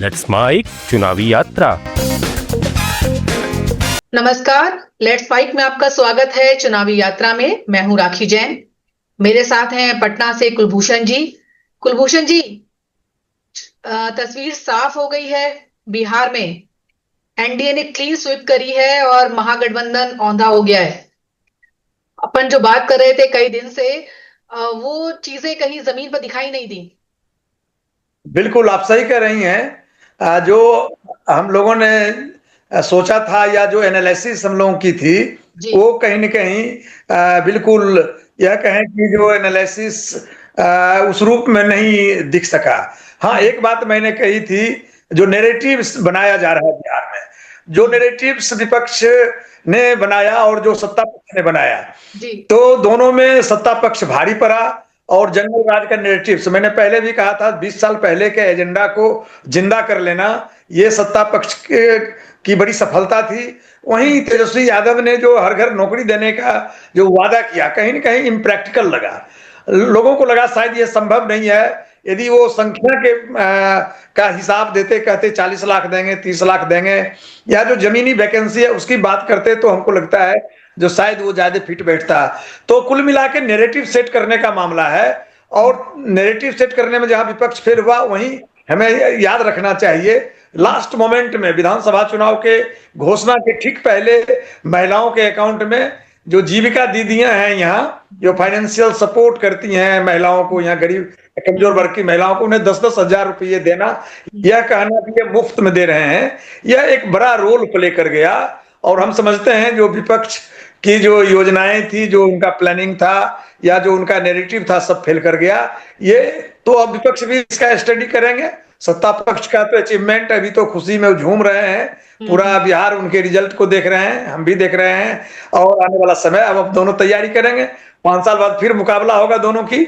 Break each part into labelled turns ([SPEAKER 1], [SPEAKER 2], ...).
[SPEAKER 1] Let's mic चुनावी यात्रा।
[SPEAKER 2] नमस्कार, लेट्स फाइट में आपका स्वागत है। चुनावी यात्रा में मैं हूं राखी जैन। मेरे साथ हैं पटना से कुलभूषण जी। कुलभूषण जी, तस्वीर साफ हो गई है। बिहार में एनडीए ने क्लीन स्वीप करी है और महागठबंधन औंधा हो गया है। अपन जो बात कर रहे थे कई दिन से, वो चीजें कहीं जमीन पर दिखाई नहीं दी।
[SPEAKER 3] बिल्कुल आप सही कह रही हैं। जो हम लोगों ने सोचा था या जो एनालिसिस हम लोगों की थी
[SPEAKER 2] जी
[SPEAKER 3] वो कहीं न कहीं बिल्कुल यह कहें कि जो एनालिसिस उस रूप में नहीं दिख सका। हाँ, एक बात मैंने कही थी, जो नैरेटिव्स बनाया जा रहा है बिहार में, जो नैरेटिव्स विपक्ष ने बनाया और जो सत्ता पक्ष ने बनाया,
[SPEAKER 2] जी
[SPEAKER 3] तो दोनों में सत्ता पक्ष भारी पड़ा। और जंगल राज का नैरेटिव्स, मैंने पहले भी कहा था, 20 साल पहले के एजेंडा को जिंदा कर लेना ये सत्ता पक्ष की बड़ी सफलता थी। वहीं तेजस्वी यादव ने जो हर घर नौकरी देने का जो वादा किया, कहीं न कहीं इम्प्रैक्टिकल लगा। लोगों को लगा शायद ये संभव नहीं है। यदि वो संख्या के का हिसाब देते, कहते 40 लाख देंगे, 30 लाख देंगे, या जो जमीनी वैकेंसी है उसकी बात करते, तो हमको लगता है जो शायद वो ज्यादा फिट बैठता। तो कुल मिला के नैरेटिव सेट करने का मामला है। और नैरेटिव सेट करने में जहां विपक्ष फेल हुआ, वहीं हमें याद रखना चाहिए लास्ट मोमेंट में विधानसभा चुनाव के घोषणा के ठीक पहले महिलाओं के अकाउंट में जो जीविका दीदियां हैं, यहाँ जो फाइनेंशियल सपोर्ट करती हैं महिलाओं को, यहाँ गरीब कमजोर वर्ग की महिलाओं को, उन्हें 10-10 हजार रुपये देना, यह कहना कि ये मुफ्त में दे रहे हैं, यह एक बड़ा रोल प्ले कर गया। और हम समझते हैं जो विपक्ष की जो योजनाएं थी, जो उनका प्लानिंग था या जो उनका नैरेटिव था, सब फेल कर गया। ये तो अब विपक्ष भी इसका स्टडी करेंगे। सत्ता पक्ष का तो अचीवमेंट, अभी तो खुशी में झूम रहे हैं, पूरा बिहार उनके रिजल्ट को देख रहे हैं, हम भी देख रहे हैं। और आने वाला समय अब दोनों तैयारी करेंगे, 5 साल बाद फिर मुकाबला होगा दोनों की।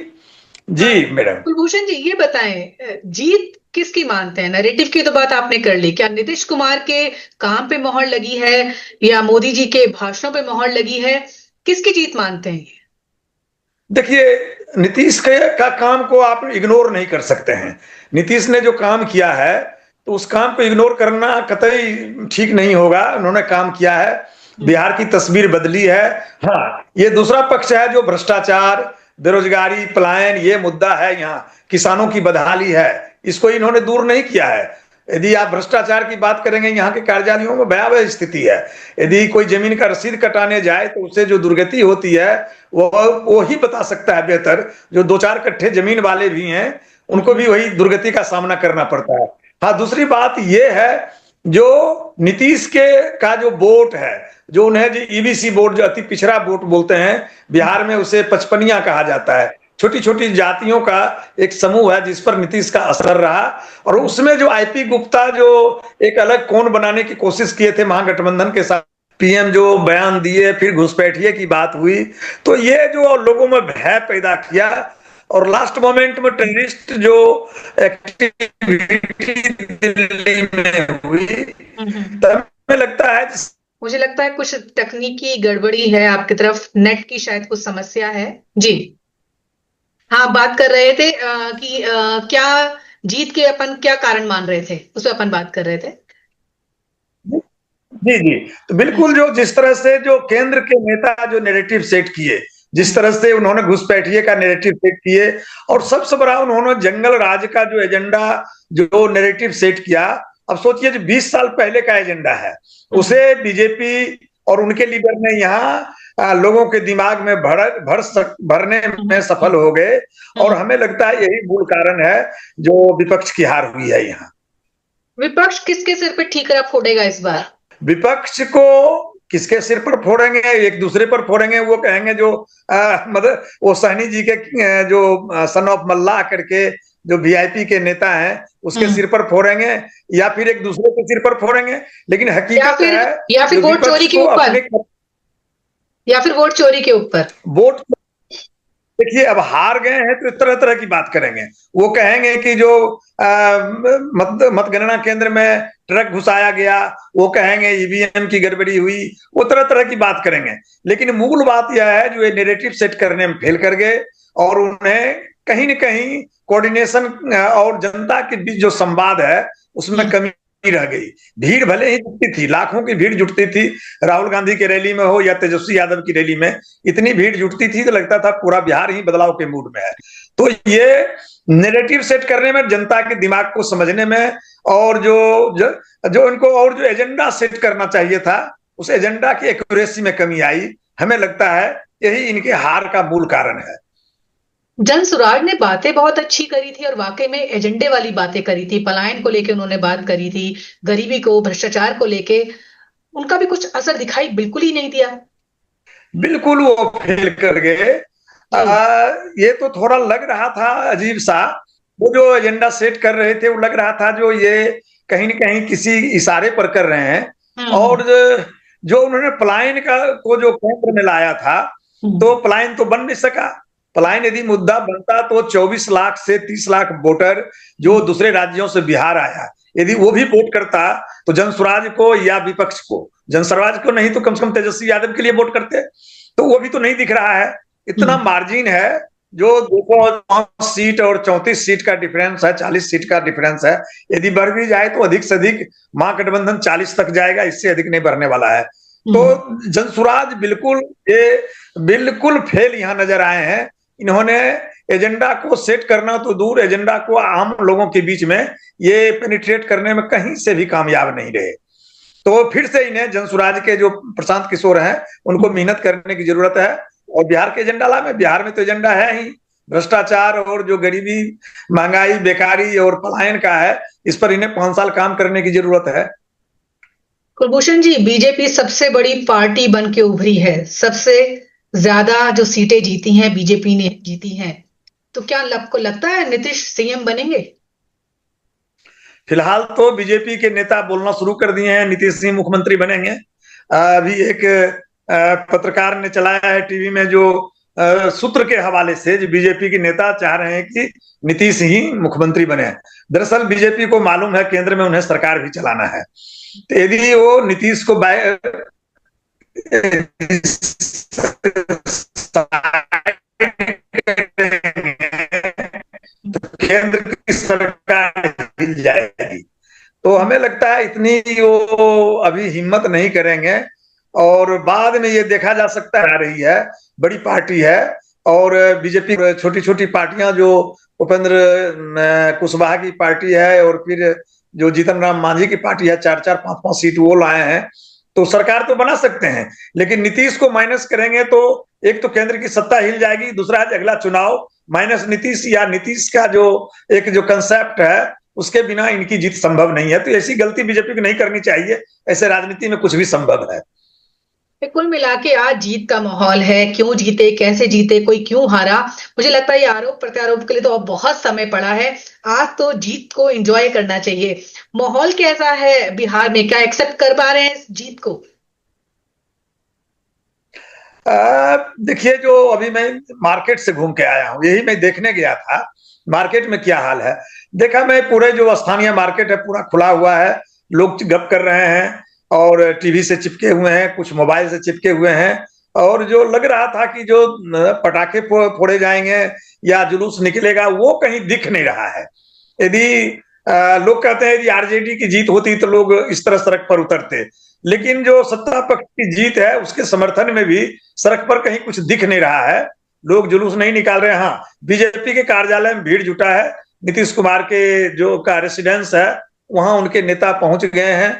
[SPEAKER 3] जी मैडम।
[SPEAKER 2] कुलभूषण जी, ये बताएं, जीत किसकी मानते हैं? नैरेटिव की तो बात आपने कर ली, क्या नीतीश कुमार के काम पे मोहर लगी है या मोदी जी के भाषणों पे मोहर लगी है? किसकी जीत मानते हैं?
[SPEAKER 3] देखिए, नीतीश का काम को आप इग्नोर नहीं कर सकते हैं। नीतीश ने जो काम किया है, तो उस काम को इग्नोर करना कतई ठीक नहीं होगा। उन्होंने काम किया है, बिहार की तस्वीर बदली है। हाँ, ये दूसरा पक्ष है जो भ्रष्टाचार, बेरोजगारी, पलायन, ये मुद्दा है, यहाँ किसानों की बदहाली है, इसको इन्होंने दूर नहीं किया है। यदि आप भ्रष्टाचार की बात करेंगे, यहाँ के कार्यालयों में भयावह स्थिति है। यदि कोई जमीन का रसीद कटाने जाए तो उससे जो दुर्गति होती है वो ही बता सकता है बेहतर। जो 2-4 कट्ठे जमीन वाले भी हैं, उनको भी वही दुर्गति का सामना करना पड़ता है। हाँ, दूसरी बात ये है, जो नीतीश के का जो वोट है, जो उन्हें जो ईबीसी वोट, जो अति पिछड़ा वोट बोलते हैं बिहार में, उसे पचपनिया कहा जाता है। छोटी छोटी जातियों का एक समूह है जिस पर नीतीश का असर रहा। और उसमें जो आईपी गुप्ता जो एक अलग कोण बनाने की कोशिश किए थे महागठबंधन के साथ, पीएम जो बयान दिए, फिर घुसपैठिए की बात हुई, तो ये जो लोगों में भय पैदा किया। और लास्ट मोमेंट में टेररिस्ट जो एक्टिविटी दिल्ली में हुई, तब हमें लगता है,
[SPEAKER 2] मुझे लगता है कुछ तकनीकी गड़बड़ी है आपकी तरफ, नेट की शायद कुछ समस्या है। जी हाँ, बात कर रहे थे कि क्या जीत के अपन क्या कारण मान रहे थे, उस पर अपन बात कर रहे थे।
[SPEAKER 3] जी जी, तो बिल्कुल जो जिस तरह से जो केंद्र के नेता जो नैरेटिव सेट किए, जिस तरह से उन्होंने घुसपैठिए का नैरेटिव सेट किए, और सबसे बड़ा उन्होंने जंगल राज का जो एजेंडा, जो नैरेटिव सेट किया। अब सोचिए, जो 20 साल पहले का एजेंडा है, उसे बीजेपी और उनके लीडर ने यहाँ लोगों के दिमाग में भरने में सफल हो गए। और हमें लगता है यही मूल कारण है जो विपक्ष की हार हुई है यहाँ।
[SPEAKER 2] विपक्ष किसके सिर पे ठीकरा फोड़ेगा इस बार?
[SPEAKER 3] विपक्ष को किसके सिर पर फोड़ेंगे? एक दूसरे पर फोड़ेंगे। वो कहेंगे जो मतलब वो सहनी जी के जो सन ऑफ मल्लाह करके जो वीआईपी के नेता हैं, उसके सिर पर फोड़ेंगे, या फिर एक दूसरे के सिर पर फोड़ेंगे। लेकिन हकीकत है,
[SPEAKER 2] या फिर वोट चोरी के ऊपर, या फिर वोट चोरी के ऊपर।
[SPEAKER 3] वोट, देखिए, अब हार गए हैं तो तरह तरह की बात करेंगे। वो कहेंगे कि जो मतगणना केंद्र में ट्रक घुसाया गया, वो कहेंगे ईवीएम की गड़बड़ी हुई, वो तरह तरह की बात करेंगे। लेकिन मूल बात यह है, जो ये नैरेटिव सेट करने में फेल कर गए, और उन्हें कहीं न कहीं कोऑर्डिनेशन और जनता के बीच जो संवाद है, उसमें कमी रह गई। भीड़ भले ही जुटती थी, लाखों की भीड़ जुटती थी, राहुल गांधी की रैली में हो या तेजस्वी यादव की रैली में, इतनी भीड़ जुटती थी तो लगता था पूरा बिहार ही बदलाव के मूड में है। तो ये नैरेटिव सेट करने में, जनता के दिमाग को समझने में, और जो इनको और जो एजेंडा सेट करना चाहिए था, उस एजेंडा की एक्यूरेसी में कमी आई। हमें लगता है यही इनके हार का मूल कारण है।
[SPEAKER 2] जनसुराज ने बातें बहुत अच्छी करी थी और वाकई में एजेंडे वाली बातें करी थी। पलायन को लेके उन्होंने बात करी थी, गरीबी को, भ्रष्टाचार को लेके उनका भी कुछ असर दिखाई बिल्कुल ही नहीं दिया।
[SPEAKER 3] बिल्कुल वो फेल कर गए। ये तो थोड़ा लग रहा था अजीब सा, वो जो एजेंडा सेट कर रहे थे वो लग रहा था जो ये कहीं न कहीं किसी इशारे पर कर रहे हैं। और जो उन्होंने पलायन को जो केंद्र में लाया था, तो पलायन तो बन नहीं सका। पलायन यदि मुद्दा बनता तो 24 लाख से 30 लाख वोटर जो दूसरे राज्यों से बिहार आया, यदि वो भी वोट करता तो जनसुराज को या विपक्ष को, जनसुराज को नहीं तो कम से कम तेजस्वी यादव के लिए वोट करते। तो वो भी तो नहीं दिख रहा है। इतना मार्जिन है, जो 209 सीट और 34 सीट का डिफरेंस है, 40 सीट का डिफरेंस है। यदि बढ़ भी जाए तो अधिक से अधिक महागठबंधन 40 तक जाएगा, इससे अधिक नहीं बढ़ने वाला है। तो जनसुराज बिल्कुल फेल यहां नजर आए हैं। इन्होंने एजेंडा को सेट करना तो दूर, एजेंडा को आम लोगों के बीच में ये पेनिट्रेट करने में कहीं से भी कामयाब नहीं रहे। तो फिर से इन्हें जनसुराज के जो प्रशांत किशोर हैं, उनको मेहनत करने की जरूरत है। और बिहार के एजेंडा ला में, बिहार में तो एजेंडा है ही भ्रष्टाचार और जो गरीबी, महंगाई, बेकारी और पलायन का है, इस पर इन्हें 5 साल काम करने की जरूरत है।
[SPEAKER 2] कुलभूषण जी, बीजेपी सबसे बड़ी पार्टी बन के उभरी है, सबसे ज्यादा जो सीटें जीती हैं बीजेपी ने जीती हैं, तो क्या आपको लगता है नीतीश सीएम बनेंगे?
[SPEAKER 3] फिलहाल तो बीजेपी के नेता बोलना शुरू कर दिए हैं नीतीश सिंह मुख्यमंत्री बनेंगे। अभी एक पत्रकार ने चलाया है टीवी में, जो सूत्र के हवाले से जो बीजेपी के नेता चाह रहे हैं कि नीतीश ही मुख्यमंत्री बने। दरअसल बीजेपी को मालूम है केंद्र में उन्हें सरकार भी चलाना है। तो यदि वो नीतीश को केंद्र की सरकार हिल जाएगी। तो हमें लगता है इतनी वो अभी हिम्मत नहीं करेंगे, और बाद में ये देखा जा सकता है। आ रही है, बड़ी पार्टी है, और बीजेपी छोटी छोटी पार्टियां, जो उपेंद्र कुशवाहा की पार्टी है, और फिर जो जीतन राम मांझी की पार्टी है, 4-4, 5-5 सीट वो लाए हैं, तो सरकार तो बना सकते हैं। लेकिन नीतीश को माइनस करेंगे तो एक तो केंद्र की सत्ता हिल जाएगी, दूसरा अगला चुनाव माइनस नीतीश, या नीतीश का जो एक जो कंसेप्ट है उसके बिना इनकी जीत संभव नहीं है। तो ऐसी गलती बीजेपी को नहीं करनी चाहिए। ऐसे राजनीति में कुछ भी संभव है।
[SPEAKER 2] कुल मिला के आज जीत का माहौल है। क्यों जीते, कैसे जीते, कोई क्यों हारा, मुझे लगता है ये आरोप प्रत्यारोप के लिए तो अब बहुत समय पड़ा है। आज तो जीत को एंजॉय करना चाहिए। माहौल कैसा है बिहार में, क्या एक्सेप्ट कर पा रहे हैं इस जीत को?
[SPEAKER 3] देखिए, जो अभी मैं मार्केट से घूम के आया हूँ, यही मैं देखने गया था मार्केट में क्या हाल है। देखा मैं, पूरे जो स्थानीय मार्केट है पूरा खुला हुआ है, लोग गप कर रहे हैं और टीवी से चिपके हुए हैं, कुछ मोबाइल से चिपके हुए हैं। और जो लग रहा था कि जो पटाखे फोड़े जाएंगे या जुलूस निकलेगा, वो कहीं दिख नहीं रहा है। यदि लोग कहते हैं यदि आरजेडी की जीत होती तो लोग इस तरह सड़क पर उतरते, लेकिन जो सत्ता पक्ष की जीत है उसके समर्थन में भी सड़क पर कहीं कुछ दिख नहीं रहा है। लोग जुलूस नहीं निकाल रहे हैं। हाँ, बीजेपी के कार्यालय में भीड़ जुटा है। नीतीश कुमार के जो का रेसिडेंस है वहां उनके नेता पहुंच गए हैं।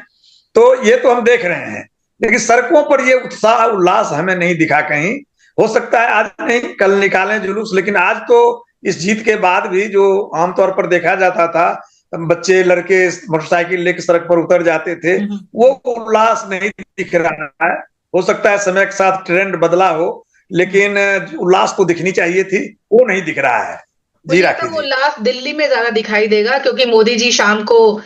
[SPEAKER 3] तो ये तो हम देख रहे हैं, लेकिन सड़कों पर ये उत्साह उल्लास हमें नहीं दिखा कहीं। हो सकता है आज नहीं कल निकालें जुलूस, लेकिन आज तो इस जीत के बाद भी जो आमतौर पर देखा जाता था, बच्चे लड़के मोटरसाइकिल लेकर सड़क पर उतर जाते थे, वो उल्लास नहीं दिख रहा है। हो सकता है समय के साथ ट्रेंड बदला हो, लेकिन उल्लास तो दिखनी चाहिए थी, वो नहीं दिख रहा है। जी राखी जी।
[SPEAKER 2] उल्लास दिल्ली में ज्यादा दिखाई देगा, क्योंकि मोदी जी शाम को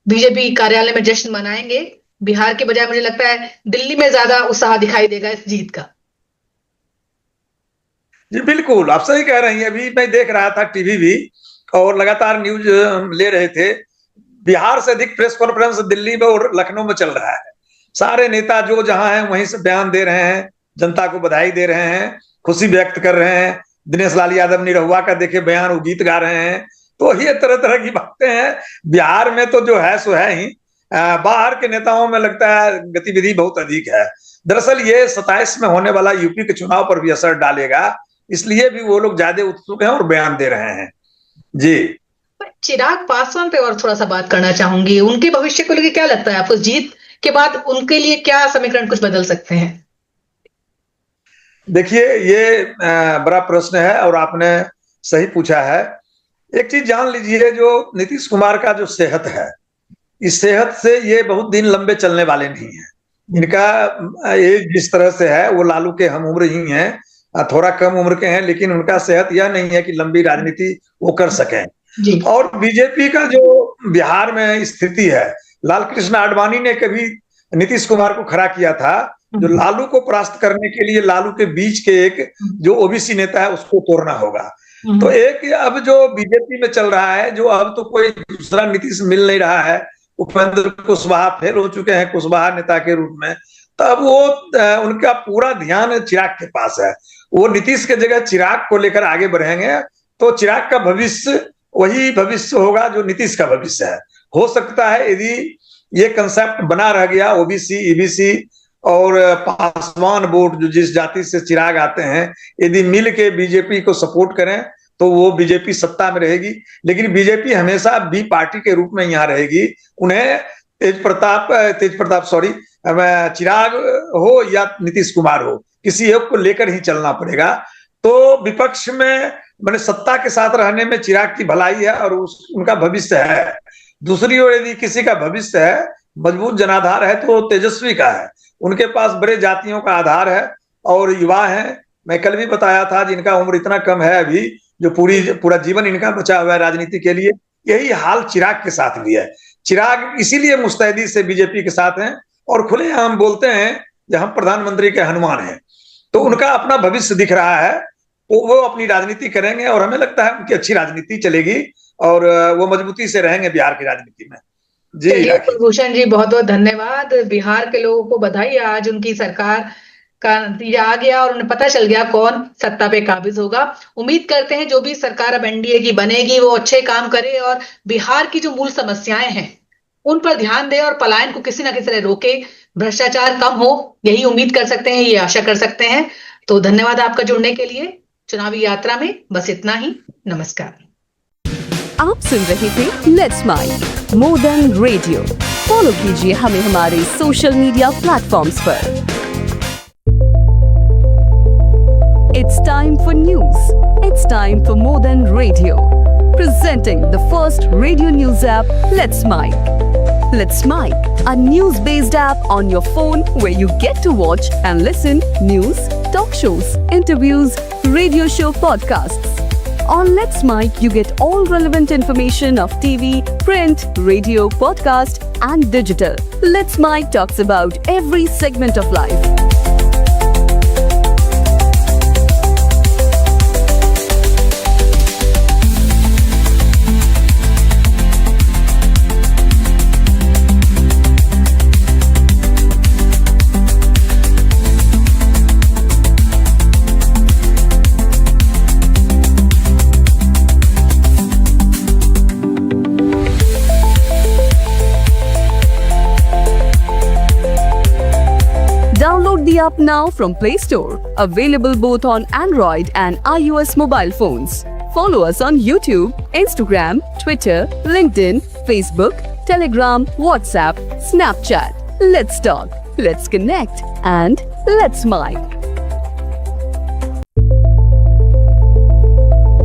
[SPEAKER 2] बीजेपी कार्यालय में जश्न मनाएंगे। बिहार के बजाय मुझे लगता है दिल्ली में ज्यादा उत्साह दिखाई देगा इस जीत का।
[SPEAKER 3] जी बिल्कुल, आप सही कह रही हैं। अभी मैं देख रहा था टीवी भी, और लगातार न्यूज ले रहे थे। बिहार से अधिक प्रेस कॉन्फ्रेंस दिल्ली में और लखनऊ में चल रहा है। सारे नेता जो जहां हैं वहीं से बयान दे रहे हैं, जनता को बधाई दे रहे हैं, खुशी व्यक्त कर रहे हैं। दिनेश लाल यादव निरहुआ का देखे बयान, वो गीत गा रहे हैं। तो ये तरह तरह की बातें हैं। बिहार में तो जो है सो है ही, बाहर के नेताओं में लगता है गतिविधि बहुत अधिक है। दरअसल ये 27 में होने वाला यूपी के चुनाव पर भी असर डालेगा, इसलिए भी वो लोग ज्यादा उत्सुक हैं और बयान दे रहे हैं। जी,
[SPEAKER 2] चिराग पासवान पे और थोड़ा सा बात करना चाहूंगी, उनके भविष्य को लेकर क्या लगता है आपको? जीत के बाद उनके लिए क्या समीकरण कुछ बदल सकते हैं?
[SPEAKER 3] देखिए ये बड़ा प्रश्न है और आपने सही पूछा है। एक चीज जान लीजिए, जो नीतीश कुमार का जो सेहत है, इस सेहत से ये बहुत दिन लंबे चलने वाले नहीं है। इनका एज जिस तरह से है वो लालू के हम उम्र ही हैं, थोड़ा कम उम्र के हैं, लेकिन उनका सेहत यह नहीं है कि लंबी राजनीति वो कर सकें।
[SPEAKER 2] जी।
[SPEAKER 3] और बीजेपी का जो बिहार में स्थिति है, लाल कृष्ण आडवाणी ने कभी नीतीश कुमार को खड़ा किया था, जो लालू को परास्त करने के लिए लालू के बीच के एक जो ओबीसी नेता है उसको तोड़ना होगा। तो एक अब जो बीजेपी में चल रहा है, जो अब तो कोई दूसरा नीतीश मिल नहीं रहा है, उपेंद्र कुशवाहा फेल हो चुके हैं कुशवाहा नेता के रूप में, तब वो उनका पूरा ध्यान चिराग के पास है। वो नीतीश के जगह चिराग को लेकर आगे बढ़ेंगे, तो चिराग का भविष्य वही भविष्य होगा जो नीतीश का भविष्य है। हो सकता है यदि ये कंसेप्ट बना रह गया, ओबीसी, ईबीसी और पासवान वोट जो जिस जाति से चिराग आते हैं, यदि मिल के बीजेपी को सपोर्ट करें तो वो बीजेपी सत्ता में रहेगी। लेकिन बीजेपी हमेशा बी पार्टी के रूप में यहाँ रहेगी। उन्हें चिराग हो या नीतीश कुमार हो, किसी एक को लेकर ही चलना पड़ेगा। तो विपक्ष में मैंने सत्ता के साथ रहने में चिराग की भलाई है और उनका भविष्य है। दूसरी ओर यदि किसी का भविष्य है, मजबूत जनाधार है, तो तेजस्वी का है। उनके पास बड़े जातियों का आधार है और युवा है। मैं कल भी बताया था जिनका उम्र इतना कम है अभी, जो पूरा जीवन इनका बचा हुआ है राजनीति के लिए। यही हाल चिराग के साथ भी है। चिराग इसीलिए मुस्तैदी से बीजेपी के साथ हैं और खुलेआम बोलते हैं कि हम प्रधानमंत्री के हनुमान हैं। तो उनका अपना भविष्य दिख रहा है, वो अपनी राजनीति करेंगे और हमें लगता है उनकी अच्छी राजनीति चलेगी और वो मजबूती से रहेंगे बिहार की राजनीति में। जी
[SPEAKER 2] कुलभूषण जी, बहुत बहुत धन्यवाद। बिहार के लोगों को बधाई, आज उनकी सरकार का नतीजा आ गया और उन्हें पता चल गया कौन सत्ता पे काबिज होगा। उम्मीद करते हैं जो भी सरकार अब एनडीए की बनेगी वो अच्छे काम करे और बिहार की जो मूल समस्याएं हैं उन पर ध्यान दे और पलायन को किसी ना किसी तरह रोके, भ्रष्टाचार कम हो, यही उम्मीद कर सकते हैं, ये आशा कर सकते हैं। तो धन्यवाद आपका जुड़ने के लिए। चुनावी यात्रा में बस इतना ही। नमस्कार।
[SPEAKER 4] आप सुन रहे थे let's mike more than radio. Follow कीजिए हमें हमारे सोशल मीडिया प्लेटफॉर्म्स पर। It's time for news. It's time for more than radio. Presenting the first radio news app, Let's Mic. Let's Mic, a news-based app on your phone where you get to watch and listen news, talk shows, interviews, radio show podcasts. On Let's Mic, you get all relevant information of TV, print, radio, podcast, and digital. Let's Mic talks about every segment of life. Download the app now from Play Store. Available both on Android and iOS mobile phones. Follow us on YouTube, Instagram, Twitter, LinkedIn, Facebook, Telegram, WhatsApp, Snapchat. Let's talk, let's connect, and let's mic.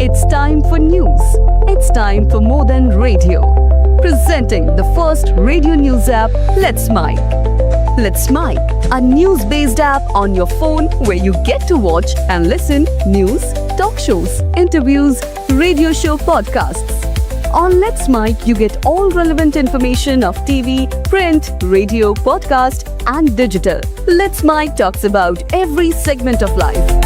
[SPEAKER 4] It's time for news. It's time for more than radio. Presenting the first radio news app, Let's Mic. Let's Mic, a news-based app on your phone where you get to watch and listen news, talk shows, interviews, radio show podcasts. On Let's Mic, you get all relevant information of TV, print, radio, podcast, and digital. Let's Mic talks about every segment of life.